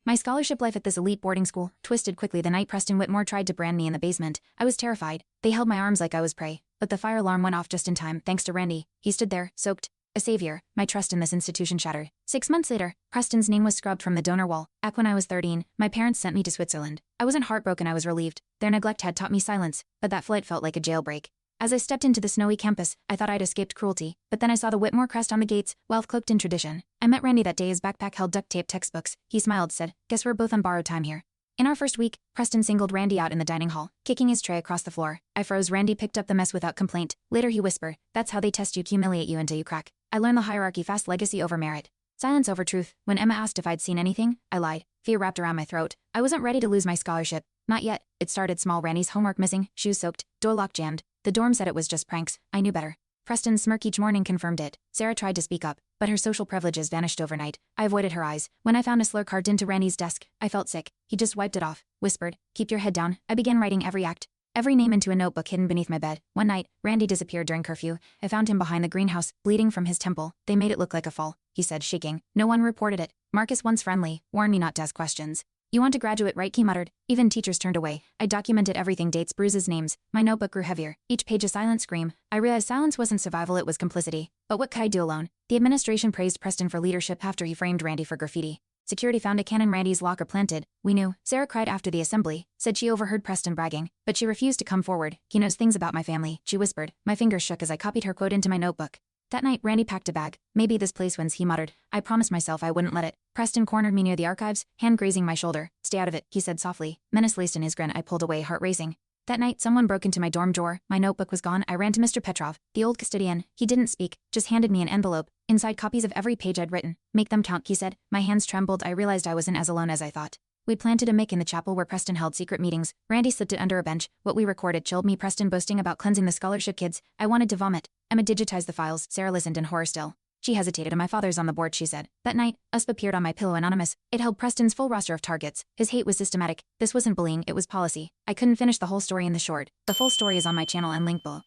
My scholarship life at this elite boarding school twisted quickly the night Preston Whitmore tried to brand me in the basement. I was terrified. They held my arms like I was prey. But the fire alarm went off just in time, thanks to Randy. He stood there, soaked. A savior. My trust in this institution shattered. 6 months later, Preston's name was scrubbed from the donor wall. Back when I was 13, my parents sent me to Switzerland. I wasn't heartbroken, I was relieved. Their neglect had taught me silence, but that flight felt like a jailbreak. As I stepped into the snowy campus, I thought I'd escaped cruelty, but then I saw the Whitmore crest on the gates, wealth cloaked in tradition. I met Randy that day. His backpack held duct-taped textbooks. He smiled, said, "Guess we're both on borrowed time here." In our first week, Preston singled Randy out in the dining hall, kicking his tray across the floor. I froze. Randy picked up the mess without complaint. Later he whispered, "That's how they test you, humiliate you until you crack." I learned the hierarchy fast: legacy over merit. Silence over truth. When Emma asked if I'd seen anything, I lied. Fear wrapped around my throat. I wasn't ready to lose my scholarship. Not yet. It started small. Randy's homework missing, shoes soaked, door lock jammed. The dorm said it was just pranks. I knew better. Preston's smirk each morning confirmed it. Sarah tried to speak up, but her social privileges vanished overnight. I avoided her eyes. When I found a slur carved into Randy's desk, I felt sick. He just wiped it off, whispered, "Keep your head down." I began writing every act, every name into a notebook hidden beneath my bed. One night, Randy disappeared during curfew. I found him behind the greenhouse, bleeding from his temple. "They made it look like a fall," he said, shaking. "No one reported it. Marcus, once friendly, warned me not to ask questions." "You want to graduate, right?" he muttered. Even teachers turned away. I documented everything: dates, bruises, names. My notebook grew heavier, each page a silent scream. I realized silence wasn't survival, it was complicity. But what could I do alone? The administration praised Preston for leadership after he framed Randy for graffiti. Security found a cannon Randy's locker planted. We knew. Sarah cried after the assembly, said she overheard Preston bragging, but she refused to come forward. "He knows things about my family," she whispered. My fingers shook as I copied her quote into my notebook. That night, Randy packed a bag. "Maybe this place wins," he muttered. I promised myself I wouldn't let it. Preston cornered me near the archives, hand grazing my shoulder. "Stay out of it," he said softly. Menace laced in his grin. I pulled away, heart racing. That night, someone broke into my dorm drawer. My notebook was gone. I ran to Mr. Petrov, the old custodian. He didn't speak, just handed me an envelope. Inside, copies of every page I'd written. "Make them count," he said. My hands trembled. I realized I wasn't as alone as I thought. We'd planted a mic in the chapel where Preston held secret meetings. Randy slipped it under a bench. What we recorded chilled me. Preston boasting about cleansing the scholarship kids. I wanted to vomit. Emma digitized the files. Sarah listened in horror still. She hesitated. "My father's on the board," she said. That night, USP appeared on my pillow, anonymous. It held Preston's full roster of targets. His hate was systematic. This wasn't bullying, it was policy. I couldn't finish the whole story in the short. The full story is on my channel and link below.